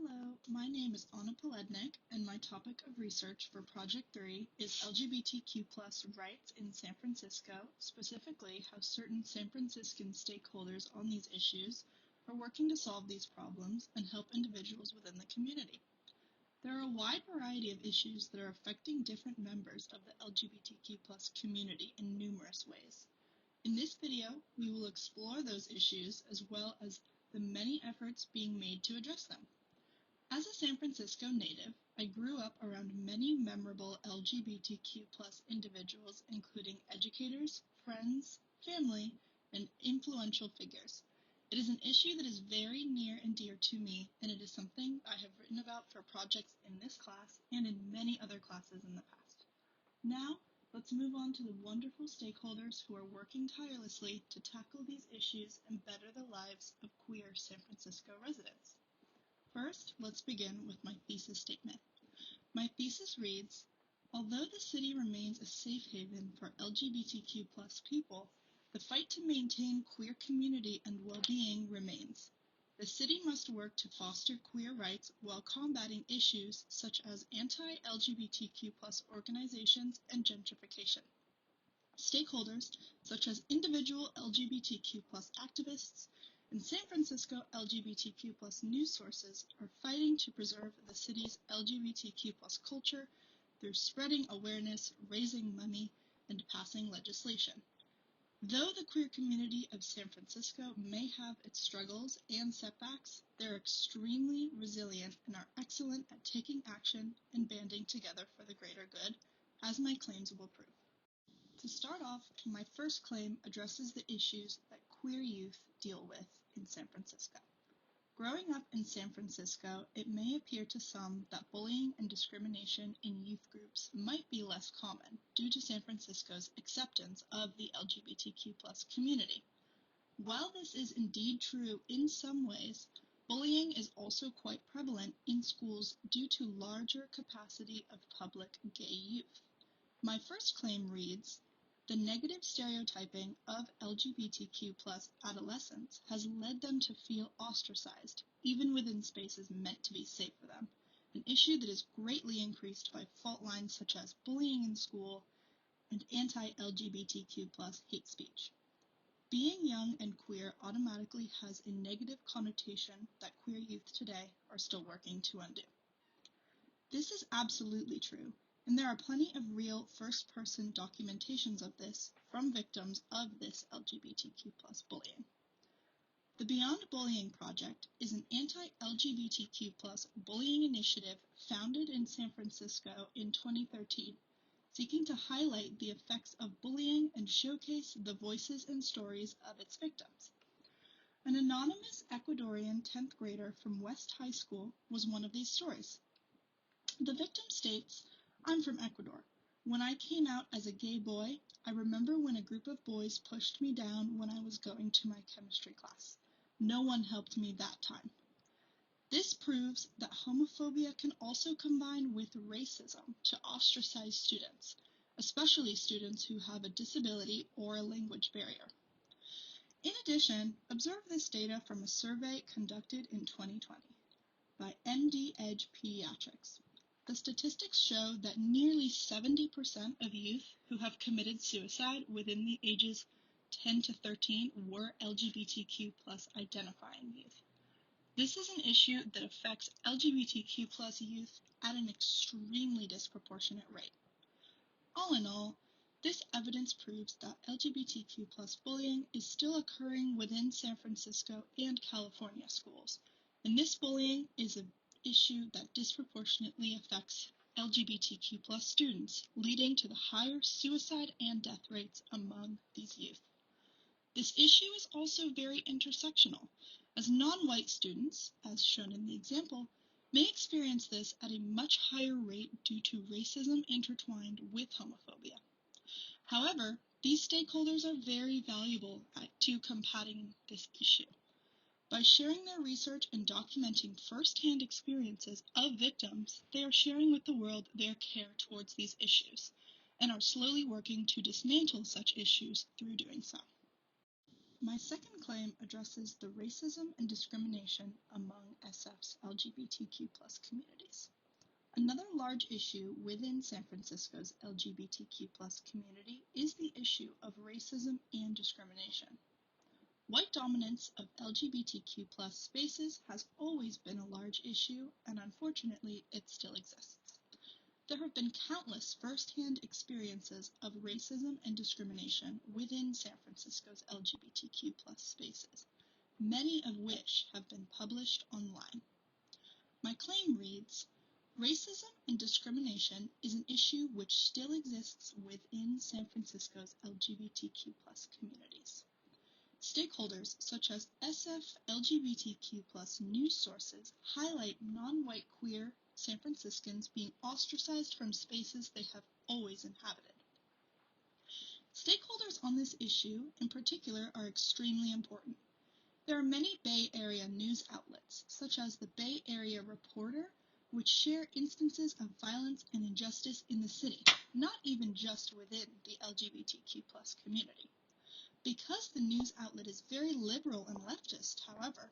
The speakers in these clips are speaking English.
Hello, my name is Polednik, and my topic of research for Project 3 is LGBTQ rights in San Francisco, specifically how certain San Franciscan stakeholders on these issues are working to solve these problems and help individuals within the community. There are a wide variety of issues that are affecting different members of the LGBTQ community in numerous ways. In this video, we will explore those issues as well as the many efforts being made to address them. As a San Francisco native, I grew up around many memorable LGBTQ individuals, including educators, friends, family, and influential figures. It is an issue that is very near and dear to me, and it is something I have written about for projects in this class and in many other classes in the past. Now, let's move on to the wonderful stakeholders who are working tirelessly to tackle these issues and better the lives of queer San Francisco residents. First, let's begin with my thesis statement. My thesis reads, although the city remains a safe haven for LGBTQ people, the fight to maintain queer community and well-being remains. The city must work to foster queer rights while combating issues such as anti-LGBTQ organizations and gentrification. Stakeholders, such as individual LGBTQ activists and San Francisco LGBTQ news sources, are fighting to preserve the city's LGBTQ culture through spreading awareness, raising money, and passing legislation. Though the queer community of San Francisco may have its struggles and setbacks, they're extremely resilient and are excellent at taking action and banding together for the greater good, as my claims will prove. To start off, my first claim addresses the issues that queer youth deal with in San Francisco. Growing up in San Francisco, it may appear to some that bullying and discrimination in youth groups might be less common due to San Francisco's acceptance of the LGBTQ community. While this is indeed true in some ways, bullying is also quite prevalent in schools due to larger capacity of public gay youth. My first claim reads, the negative stereotyping of LGBTQ adolescents has led them to feel ostracized, even within spaces meant to be safe for them, an issue that is greatly increased by fault lines such as bullying in school and anti-LGBTQ hate speech. Being young and queer automatically has a negative connotation that queer youth today are still working to undo. This is absolutely true, and there are plenty of real first-person documentations of this from victims of this LGBTQ bullying. The Beyond Bullying Project is an anti-LGBTQ bullying initiative founded in San Francisco in 2013, seeking to highlight the effects of bullying and showcase the voices and stories of its victims. An anonymous Ecuadorian 10th grader from West High School was one of these stories. The victim states, I'm from Ecuador. When I came out as a gay boy, I remember when a group of boys pushed me down when I was going to my chemistry class. No one helped me that time. This proves that homophobia can also combine with racism to ostracize students, especially students who have a disability or a language barrier. In addition, observe this data from a survey conducted in 2020 by MD Edge Pediatrics. The statistics show that nearly 70% of youth who have committed suicide within the ages 10 to 13 were LGBTQ identifying youth. This is an issue that affects LGBTQ youth at an extremely disproportionate rate. All in all, this evidence proves that LGBTQ bullying is still occurring within San Francisco and California schools, and this bullying is an issue that disproportionately affects LGBTQ students, leading to the higher suicide and death rates among these youth. This issue is also very intersectional, as non-white students, as shown in the example, may experience this at a much higher rate due to racism intertwined with homophobia. However, these stakeholders are very valuable to combating this issue. By sharing their research and documenting first-hand experiences of victims, they are sharing with the world their care towards these issues, and are slowly working to dismantle such issues through doing so. My second claim addresses the racism and discrimination among SF's LGBTQ communities. Another large issue within San Francisco's LGBTQ community is the issue of racism and discrimination. White dominance of LGBTQ spaces has always been a large issue, and unfortunately, it still exists. There have been countless first-hand experiences of racism and discrimination within San Francisco's LGBTQ spaces, many of which have been published online. My claim reads, racism and discrimination is an issue which still exists within San Francisco's LGBTQ communities. Stakeholders such as SF LGBTQ news sources highlight non-white queer San Franciscans being ostracized from spaces they have always inhabited. Stakeholders on this issue, in particular, are extremely important. There are many Bay Area news outlets, such as the Bay Area Reporter, which share instances of violence and injustice in the city, not even just within the LGBTQ community. Because the news outlet is very liberal and leftist, however,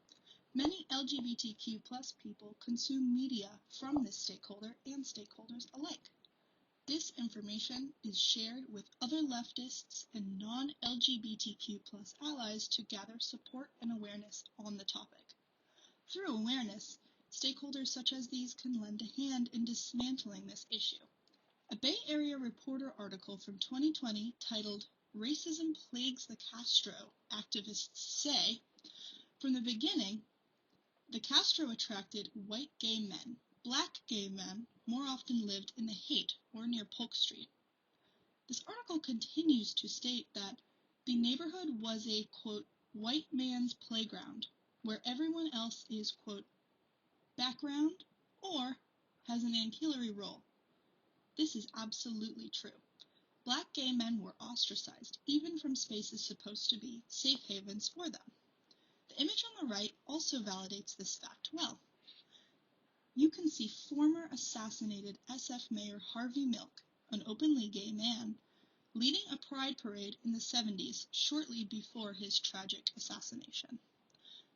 many LGBTQ people consume media from this stakeholder and stakeholders alike. This information is shared with other leftists and non-LGBTQ allies to gather support and awareness on the topic. Through awareness, stakeholders such as these can lend a hand in dismantling this issue. A Bay Area Reporter article from 2020 titled "Racism Plagues the Castro, Activists Say," from the beginning, the Castro attracted white gay men. Black gay men more often lived in the Haight or near Polk Street. This article continues to state that the neighborhood was a, quote, white man's playground, where everyone else is, quote, background or has an ancillary role. This is absolutely true. Black gay men were ostracized, even from spaces supposed to be safe havens for them. The image on the right also validates this fact well. You can see former assassinated SF Mayor Harvey Milk, an openly gay man, leading a pride parade in the 70s, shortly before his tragic assassination.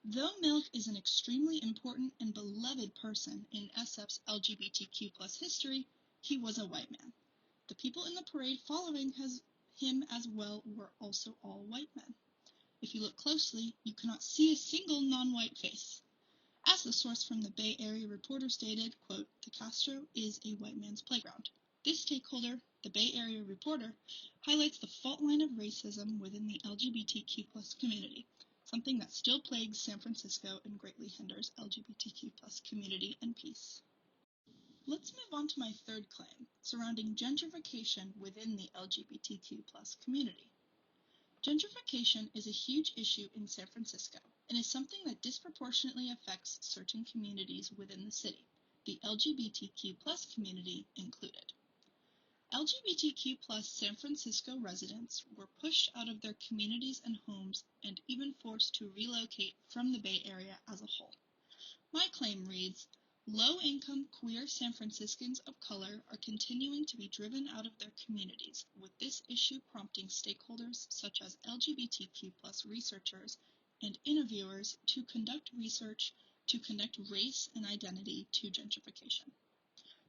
Though Milk is an extremely important and beloved person in SF's LGBTQ history, he was a white man. The people in the parade following him as well were also all white men. If you look closely, you cannot see a single non-white face. As the source from the Bay Area Reporter stated, quote, "The Castro is a white man's playground." This stakeholder, the Bay Area Reporter, highlights the fault line of racism within the LGBTQ community, something that still plagues San Francisco and greatly hinders LGBTQ community and peace. Let's move on to my third claim, surrounding gentrification within the LGBTQ community. Gentrification is a huge issue in San Francisco and is something that disproportionately affects certain communities within the city, the LGBTQ community included. LGBTQ San Francisco residents were pushed out of their communities and homes and even forced to relocate from the Bay Area as a whole. My claim reads, low-income queer San Franciscans of color are continuing to be driven out of their communities, with this issue prompting stakeholders such as LGBTQ researchers and interviewers to conduct research to connect race and identity to gentrification.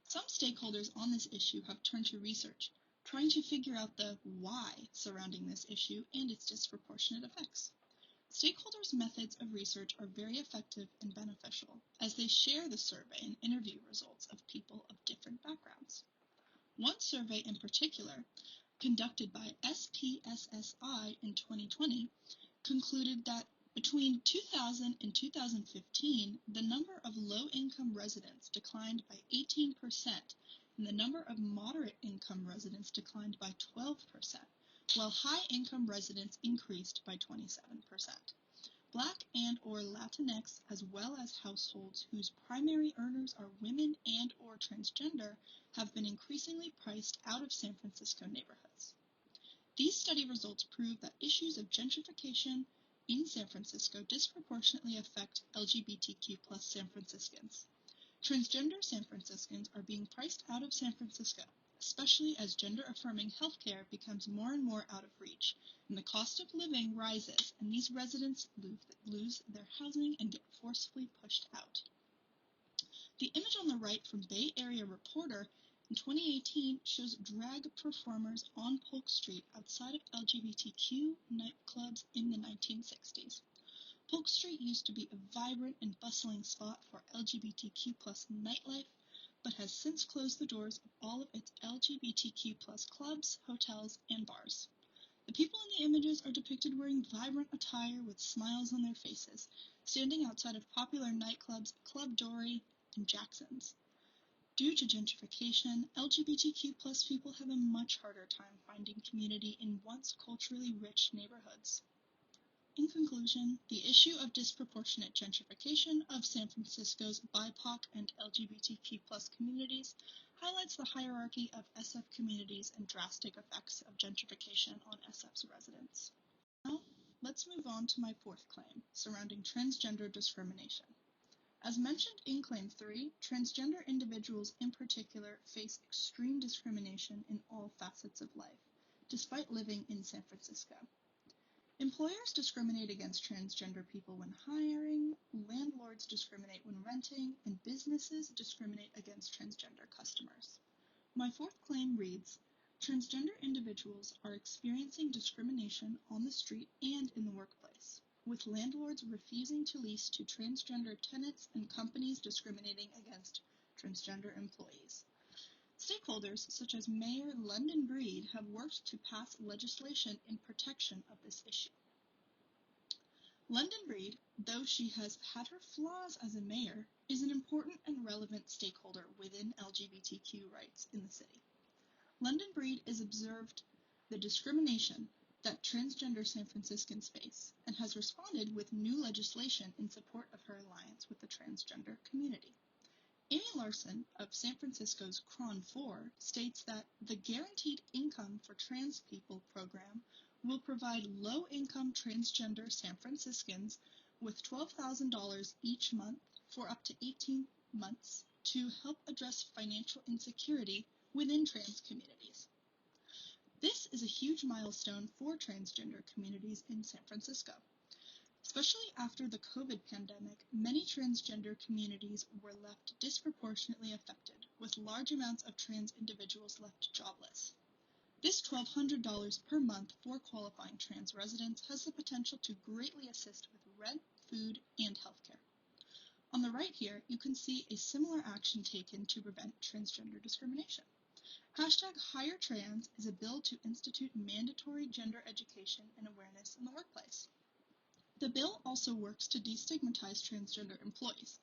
Some stakeholders on this issue have turned to research, trying to figure out the why surrounding this issue and its disproportionate effects. Stakeholders' methods of research are very effective and beneficial, as they share the survey and interview results of people of different backgrounds. One survey in particular, conducted by SPSSI in 2020, concluded that between 2000 and 2015, the number of low-income residents declined by 18%, and the number of moderate-income residents declined by 12%, while high-income residents increased by 27%. Black and/or Latinx, as well as households whose primary earners are women and/or transgender, have been increasingly priced out of San Francisco neighborhoods. These study results prove that issues of gentrification in San Francisco disproportionately affect LGBTQ San Franciscans. Transgender San Franciscans are being priced out of San Francisco, especially as gender-affirming healthcare becomes more and more out of reach, and the cost of living rises, and these residents lose their housing and get forcefully pushed out. The image on the right from Bay Area Reporter in 2018 shows drag performers on Polk Street outside of LGBTQ nightclubs in the 1960s. Polk Street used to be a vibrant and bustling spot for LGBTQ plus nightlife, but has since closed the doors of all of its LGBTQ plus clubs, hotels, and bars. The people in the images are depicted wearing vibrant attire with smiles on their faces, standing outside of popular nightclubs Club Dory and Jackson's. Due to gentrification, LGBTQ plus people have a much harder time finding community in once culturally rich neighborhoods. In conclusion, the issue of disproportionate gentrification of San Francisco's BIPOC and LGBTQ plus communities highlights the hierarchy of SF communities and drastic effects of gentrification on SF's residents. Now, let's move on to my fourth claim, surrounding transgender discrimination. As mentioned in Claim 3, transgender individuals in particular face extreme discrimination in all facets of life, despite living in San Francisco. Employers discriminate against transgender people when hiring, landlords discriminate when renting, and businesses discriminate against transgender customers. My fourth claim reads, transgender individuals are experiencing discrimination on the street and in the workplace, with landlords refusing to lease to transgender tenants and companies discriminating against transgender employees. Stakeholders such as Mayor London Breed have worked to pass legislation in protection of this issue. London Breed, though she has had her flaws as a mayor, is an important and relevant stakeholder within LGBTQ rights in the city. London Breed has observed the discrimination that transgender San Franciscans face and has responded with new legislation in support of her alliance with the transgender community. Amy Larson of San Francisco's Cron 4 states that the Guaranteed Income for Trans People program will provide low-income transgender San Franciscans with $12,000 each month for up to 18 months to help address financial insecurity within trans communities. This is a huge milestone for transgender communities in San Francisco. Especially after the COVID pandemic, many transgender communities were left disproportionately affected, with large amounts of trans individuals left jobless. This $1,200 per month for qualifying trans residents has the potential to greatly assist with rent, food, and healthcare. On the right here, you can see a similar action taken to prevent transgender discrimination. #HireTrans is a bill to institute mandatory gender education and awareness in the workplace. The bill also works to destigmatize transgender employees,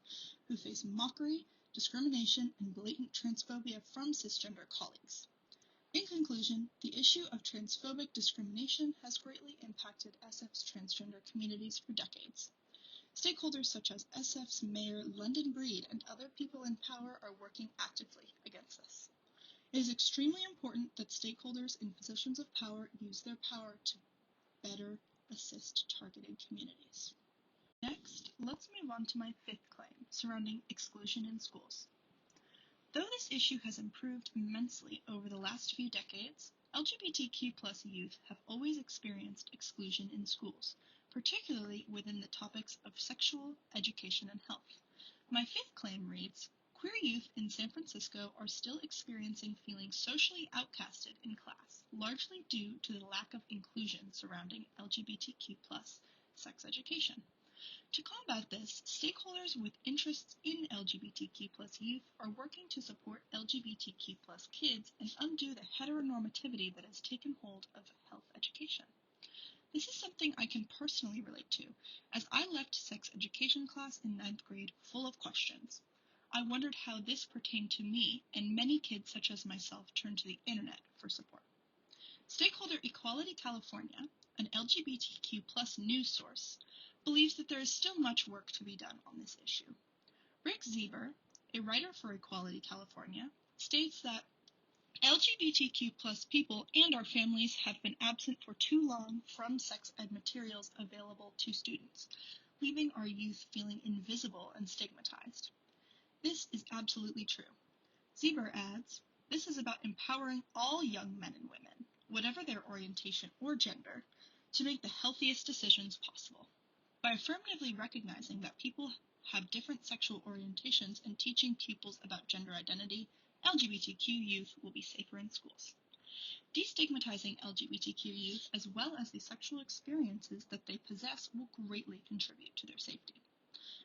who face mockery, discrimination, and blatant transphobia from cisgender colleagues. In conclusion, the issue of transphobic discrimination has greatly impacted SF's transgender communities for decades. Stakeholders such as SF's Mayor London Breed and other people in power are working actively against this. It is extremely important that stakeholders in positions of power use their power to better assist targeted communities. Next, let's move on to my fifth claim, surrounding exclusion in schools. Though this issue has improved immensely over the last few decades, LGBTQ+ youth have always experienced exclusion in schools, particularly within the topics of sexual education and health. My fifth claim reads, queer youth in San Francisco are still experiencing feeling socially outcasted in class, largely due to the lack of inclusion surrounding LGBTQ+ sex education. To combat this, stakeholders with interests in LGBTQ+ youth are working to support LGBTQ+ kids and undo the heteronormativity that has taken hold of health education. This is something I can personally relate to, as I left sex education class in 9th grade full of questions. I wondered how this pertained to me, and many kids such as myself turned to the internet for support. Stakeholder Equality California, an LGBTQ+ news source, believes that there is still much work to be done on this issue. Rick Zieber, a writer for Equality California, states that LGBTQ+ people and our families have been absent for too long from sex ed materials available to students, leaving our youth feeling invisible and stigmatized. This is absolutely true. Zieber adds, This is about empowering all young men and women, whatever their orientation or gender, to make the healthiest decisions possible. By affirmatively recognizing that people have different sexual orientations and teaching pupils about gender identity, LGBTQ youth will be safer in schools. Destigmatizing LGBTQ youth as well as the sexual experiences that they possess will greatly contribute to their safety.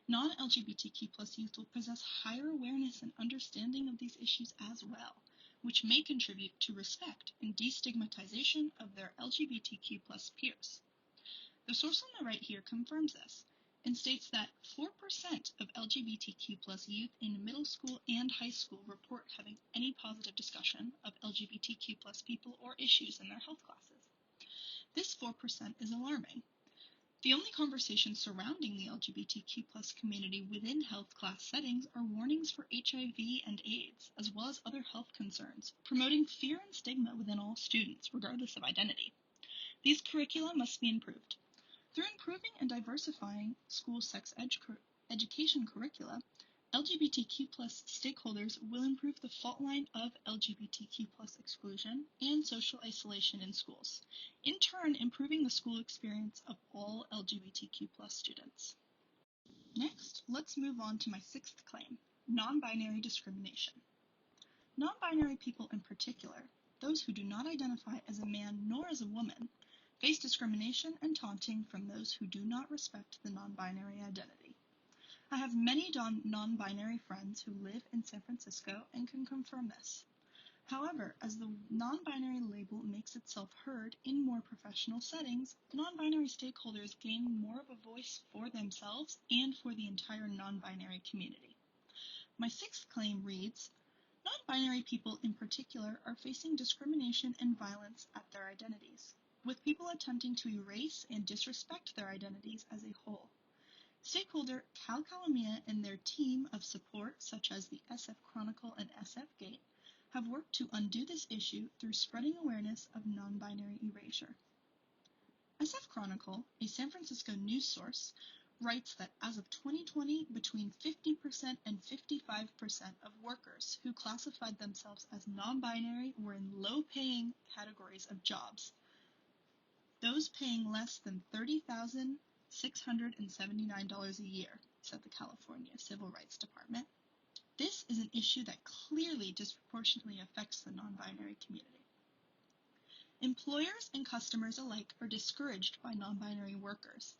Non-LGBTQ plus youth will possess higher awareness and understanding of these issues as well, which may contribute to respect and destigmatization of their LGBTQ plus peers. The source on the right here confirms this and states that 4% of LGBTQ plus youth in middle school and high school report having any positive discussion of LGBTQ plus people or issues in their health classes. This 4% is alarming. The only conversations surrounding the LGBTQ plus community within health class settings are warnings for HIV and AIDS, as well as other health concerns, promoting fear and stigma within all students, regardless of identity. These curricula must be improved. Through improving and diversifying school sex education curricula, LGBTQ plus stakeholders will improve the fault line of LGBTQ plus exclusion and social isolation in schools, in turn improving the school experience of all LGBTQ plus students. Next, let's move on to my sixth claim, non-binary discrimination. Non-binary people in particular, those who do not identify as a man nor as a woman, face discrimination and taunting from those who do not respect the non-binary identity. I have many non-binary friends who live in San Francisco and can confirm this. However, as the non-binary label makes itself heard in more professional settings, non-binary stakeholders gain more of a voice for themselves and for the entire non-binary community. My sixth claim reads, non-binary people in particular are facing discrimination and violence at their identities, with people attempting to erase and disrespect their identities as a whole. Stakeholder Cal Calamia and their team of support, such as the SF Chronicle and SF Gate, have worked to undo this issue through spreading awareness of non-binary erasure. SF Chronicle, a San Francisco news source, writes that as of 2020, between 50% and 55% of workers who classified themselves as non-binary were in low-paying categories of jobs, those paying less than $30,679 a year, said the California Civil Rights Department. This is an issue that clearly disproportionately affects the non-binary community. Employers and customers alike are discouraged by non-binary workers,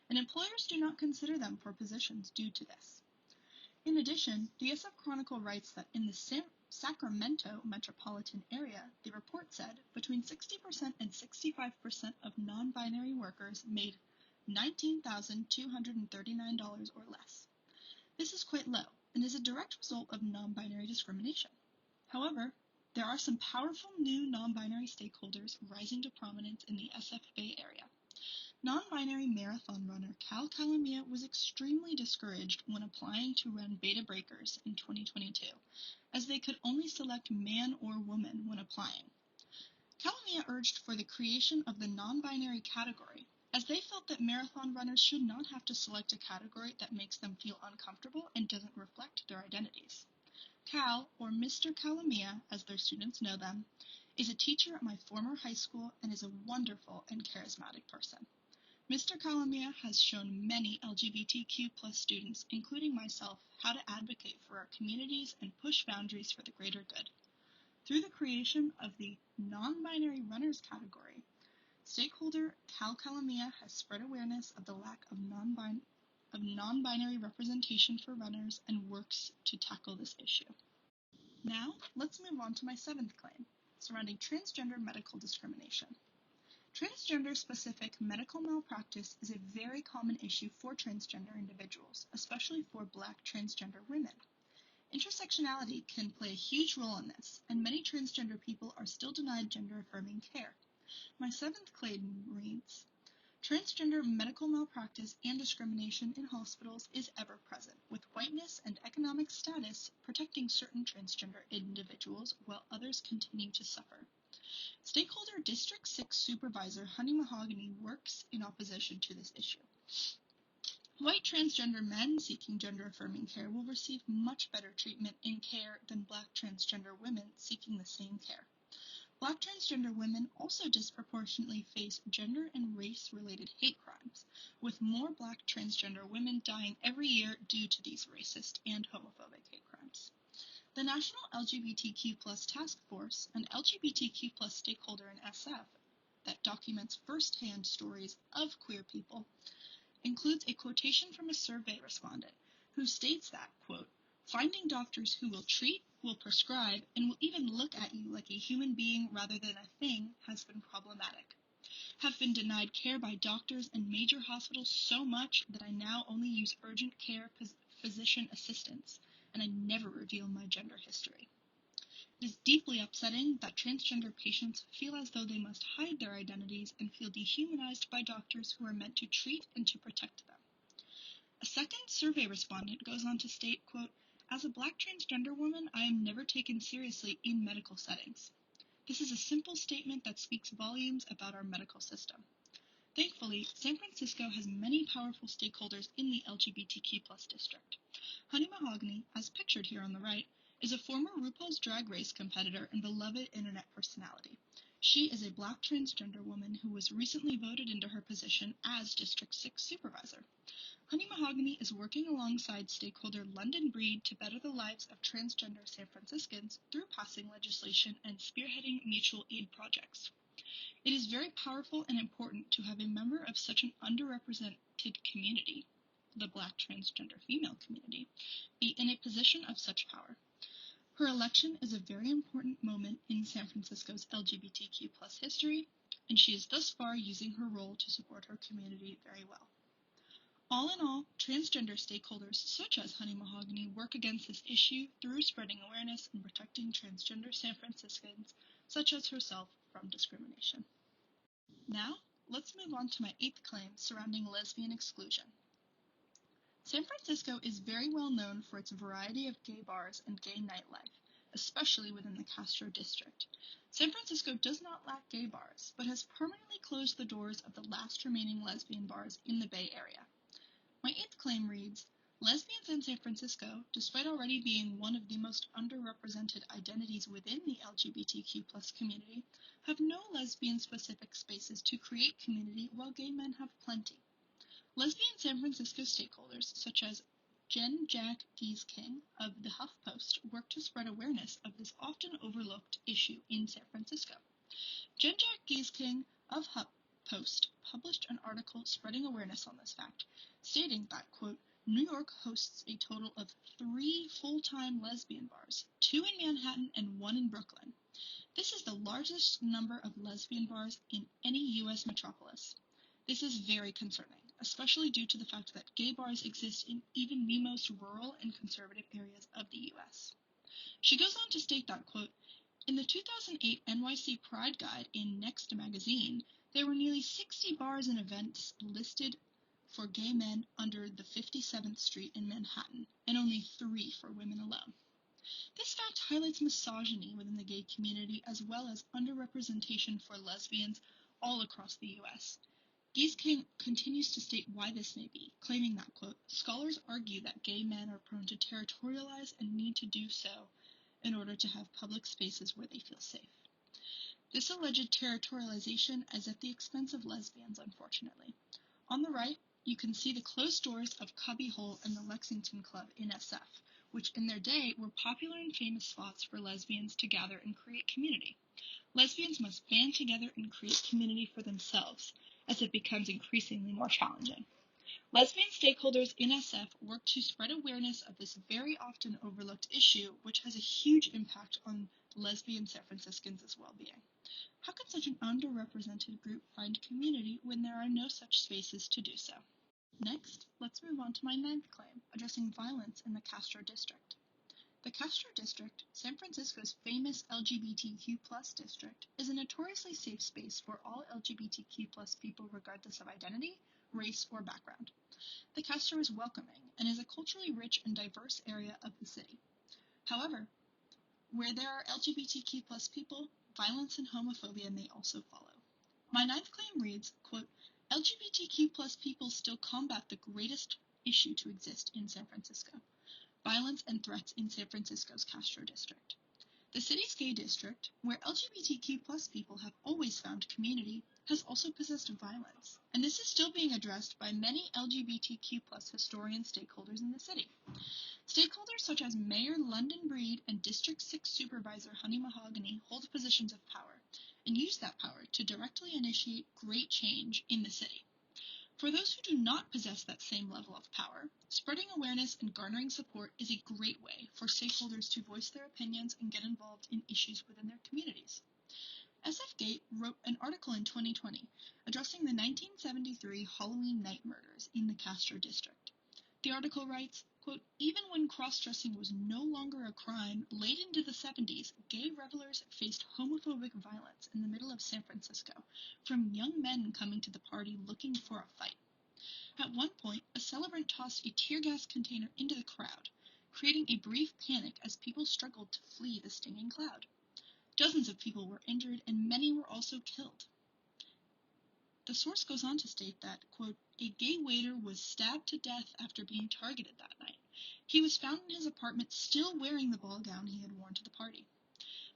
and employers do not consider them for positions due to this. In addition, the SF Chronicle writes that in the Sacramento metropolitan area, the report said between 60% and 65% of non-binary workers made $19,239 or less. This is quite low and is a direct result of non-binary discrimination. However, there are some powerful new non-binary stakeholders rising to prominence in the SF Bay Area. Non-binary marathon runner Cal Calamia was extremely discouraged when applying to run Beta Breakers in 2022, as they could only select man or woman when applying. Calamia urged for the creation of the non-binary category, as they felt that marathon runners should not have to select a category that makes them feel uncomfortable and doesn't reflect their identities. Cal, or Mr. Calamia, as their students know them, is a teacher at my former high school and is a wonderful and charismatic person. Mr. Calamia has shown many LGBTQ plus students, including myself, how to advocate for our communities and push boundaries for the greater good. Through the creation of the non-binary runners category, stakeholder Cal Calamia has spread awareness of the lack of non-binary representation for runners and works to tackle this issue. Now, let's move on to my seventh claim, surrounding transgender medical discrimination. Transgender-specific medical malpractice is a very common issue for transgender individuals, especially for Black transgender women. Intersectionality can play a huge role in this, and many transgender people are still denied gender-affirming care. My seventh claim reads, transgender medical malpractice and discrimination in hospitals is ever present, with whiteness and economic status protecting certain transgender individuals while others continue to suffer. Stakeholder District 6 Supervisor Honey Mahogany works in opposition to this issue. White transgender men seeking gender-affirming care will receive much better treatment in care than Black transgender women seeking the same care. Black transgender women also disproportionately face gender and race-related hate crimes, with more Black transgender women dying every year due to these racist and homophobic hate crimes. The National LGBTQ Task Force, an LGBTQ stakeholder in SF that documents first-hand stories of queer people, includes a quotation from a survey respondent who states that, quote, "Finding doctors who will treat, will prescribe, and will even look at you like a human being rather than a thing has been problematic. Have been denied care by doctors and major hospitals so much that I now only use urgent care physician assistants, and I never reveal my gender history. It is deeply upsetting that transgender patients feel as though they must hide their identities and feel dehumanized by doctors who are meant to treat and to protect them." A second survey respondent goes on to state, quote, "As a Black transgender woman, I am never taken seriously in medical settings. This is a simple statement that speaks volumes about our medical system." Thankfully, San Francisco has many powerful stakeholders in the LGBTQ district. Honey Mahogany, as pictured here on the right, is a former RuPaul's Drag Race competitor and beloved internet personality. She is a Black transgender woman who was recently voted into her position as District 6 Supervisor. Honey Mahogany is working alongside stakeholder London Breed to better the lives of transgender San Franciscans through passing legislation and spearheading mutual aid projects. It is very powerful and important to have a member of such an underrepresented community, the Black transgender female community, be in a position of such power. Her election is a very important moment in San Francisco's LGBTQ history, and she is thus far using her role to support her community very well. All in all, transgender stakeholders such as Honey Mahogany work against this issue through spreading awareness and protecting transgender San Franciscans, such as herself, from discrimination. Now, let's move on to my 8th claim surrounding lesbian exclusion. San Francisco is very well known for its variety of gay bars and gay nightlife, especially within the Castro district. San Francisco does not lack gay bars, but has permanently closed the doors of the last remaining lesbian bars in the Bay Area. My 8th claim reads, lesbians in San Francisco, despite already being one of the most underrepresented identities within the LGBTQ community, have no lesbian-specific spaces to create community while gay men have plenty. Lesbian San Francisco stakeholders, such as Jen Jack Gies-King of the HuffPost, work to spread awareness of this often overlooked issue in San Francisco. Jen Jack Gies-King of HuffPost published an article spreading awareness on this fact, stating that, quote, New York hosts a total of 3 full-time lesbian bars, 2 in Manhattan and 1 in Brooklyn. This is the largest number of lesbian bars in any U.S. metropolis. This is very concerning, especially due to the fact that gay bars exist in even the most rural and conservative areas of the U.S. She goes on to state that, quote, in the 2008 NYC Pride Guide in Next magazine, there were nearly 60 bars and events listed for gay men under the 57th Street in Manhattan, and only 3 for women alone. This fact highlights misogyny within the gay community as well as underrepresentation for lesbians all across the U.S. Gies-King continues to state why this may be, claiming that, quote, scholars argue that gay men are prone to territorialize and need to do so in order to have public spaces where they feel safe. This alleged territorialization is at the expense of lesbians, unfortunately. On the right, you can see the closed doors of Cubby Hole and the Lexington Club in SF, which in their day were popular and famous spots for lesbians to gather and create community. Lesbians must band together and create community for themselves, as it becomes increasingly more challenging. Lesbian stakeholders in SF work to spread awareness of this very often overlooked issue, which has a huge impact on lesbian San Franciscans' well-being. How can such an underrepresented group find community when there are no such spaces to do so? Next, let's move on to my 9th claim, addressing violence in the Castro district. The Castro district, San Francisco's famous LGBTQ district, is a notoriously safe space for all LGBTQ people regardless of identity, race, or background. The Castro is welcoming and is a culturally rich and diverse area of the city. However, where there are LGBTQ people, violence and homophobia may also follow. My 9th claim reads, quote, LGBTQ people still combat the greatest issue to exist in San Francisco: violence and threats in San Francisco's Castro district. The city's gay district, where LGBTQ plus people have always found community, has also possessed violence, and this is still being addressed by many LGBTQ plus historian stakeholders in the city. Stakeholders such as Mayor London Breed and District 6 Supervisor Honey Mahogany hold positions of power, and use that power to directly initiate great change in the city. For those who do not possess that same level of power, spreading awareness and garnering support is a great way for stakeholders to voice their opinions and get involved in issues within their communities. SF Gate wrote an article in 2020 addressing the 1973 Halloween night murders in the Castro district. The article writes, quote, "Even when cross-dressing was no longer a crime, late into the 70s, gay revelers faced homophobic violence in the middle of San Francisco from young men coming to the party looking for a fight. At one point, a celebrant tossed a tear gas container into the crowd, creating a brief panic as people struggled to flee the stinging cloud. Dozens of people were injured and many were also killed." The source goes on to state that, quote, "A gay waiter was stabbed to death after being targeted that night. He was found in his apartment still wearing the ball gown he had worn to the party."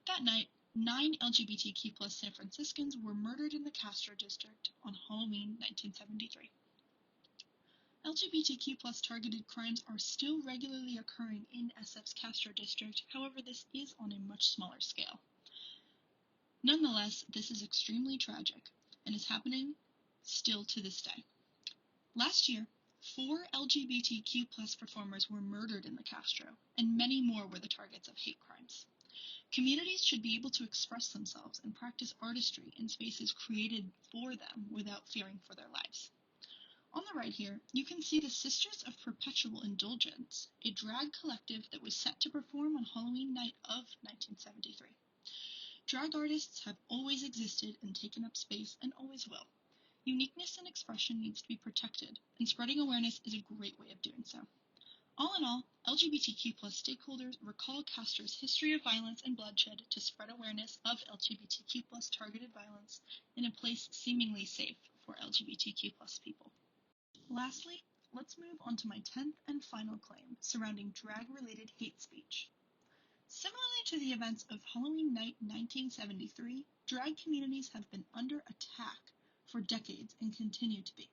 That night, 9 LGBTQ plus San Franciscans were murdered in the Castro district on Halloween 1973. LGBTQ plus targeted crimes are still regularly occurring in SF's Castro district, however this is on a much smaller scale. Nonetheless, this is extremely tragic, and is happening still to this day. Last year, 4 LGBTQ plus performers were murdered in the Castro, and many more were the targets of hate crimes. Communities should be able to express themselves and practice artistry in spaces created for them without fearing for their lives. On the right here, you can see the Sisters of Perpetual Indulgence, a drag collective that was set to perform on Halloween night of 1973. Drag artists have always existed and taken up space and always will. Uniqueness and expression needs to be protected, and spreading awareness is a great way of doing so. All in all, LGBTQ plus stakeholders recall Castro's history of violence and bloodshed to spread awareness of LGBTQ plus targeted violence in a place seemingly safe for LGBTQ plus people. Lastly, let's move on to my 10th and final claim surrounding drag-related hate speech. Similarly to the events of Halloween night 1973, drag communities have been under attack for decades and continue to be.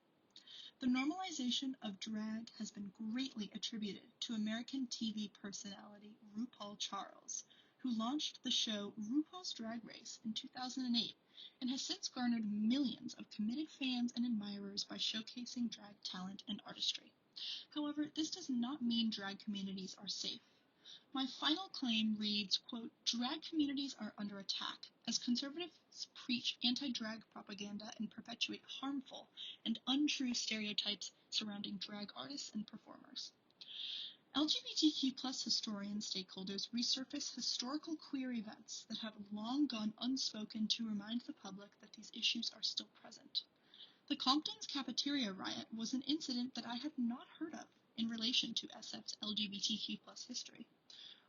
The normalization of drag has been greatly attributed to American TV personality RuPaul Charles, who launched the show RuPaul's Drag Race in 2008 and has since garnered millions of committed fans and admirers by showcasing drag talent and artistry. However, this does not mean drag communities are safe. My final claim reads, quote, "Drag communities are under attack as conservatives preach anti-drag propaganda and perpetuate harmful and untrue stereotypes surrounding drag artists and performers." LGBTQ plus historian stakeholders resurface historical queer events that have long gone unspoken to remind the public that these issues are still present. The Compton's cafeteria riot was an incident that I had not heard of in relation to SF's LGBTQ plus history.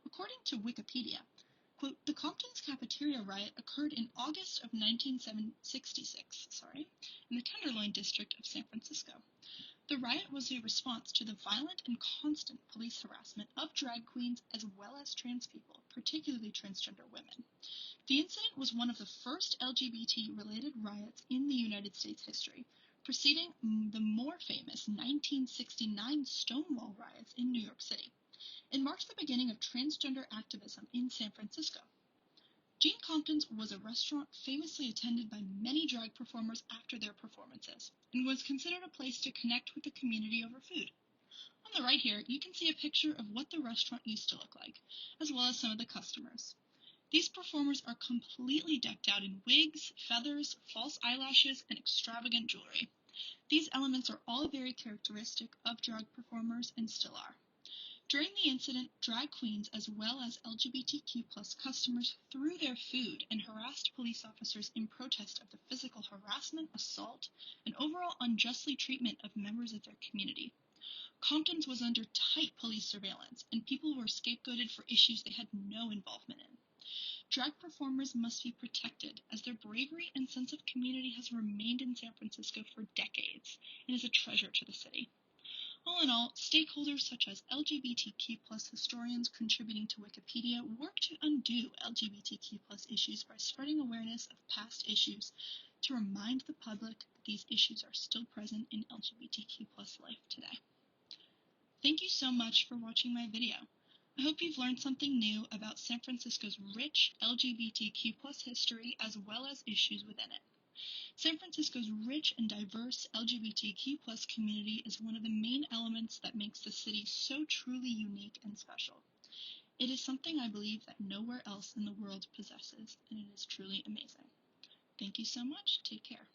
According to Wikipedia, quote, "The Compton's cafeteria riot occurred in August of 1966 in the Tenderloin district of San Francisco. The riot was a response to the violent and constant police harassment of drag queens as well as trans people, particularly transgender women. The incident was one of the first LGBT-related riots in the United States history, preceding the more famous 1969 Stonewall riots in New York City. It marked the beginning of transgender activism in San Francisco. Jean Compton's was a restaurant famously attended by many drag performers after their performances, and was considered a place to connect with the community over food. On the right here, you can see a picture of what the restaurant used to look like, as well as some of the customers. These performers are completely decked out in wigs, feathers, false eyelashes, and extravagant jewelry. These elements are all very characteristic of drag performers and still are. During the incident, drag queens as well as LGBTQ plus customers threw their food and harassed police officers in protest of the physical harassment, assault, and overall unjustly treatment of members of their community. Compton's was under tight police surveillance, and people were scapegoated for issues they had no involvement in. Drag performers must be protected, as their bravery and sense of community has remained in San Francisco for decades and is a treasure to the city. All in all, stakeholders such as LGBTQ plus historians contributing to Wikipedia work to undo LGBTQ plus issues by spreading awareness of past issues to remind the public that these issues are still present in LGBTQ plus life today. Thank you so much for watching my video. I hope you've learned something new about San Francisco's rich LGBTQ plus history as well as issues within it. San Francisco's rich and diverse LGBTQ plus community is one of the main elements that makes the city so truly unique and special. It is something I believe that nowhere else in the world possesses, and it is truly amazing. Thank you so much. Take care.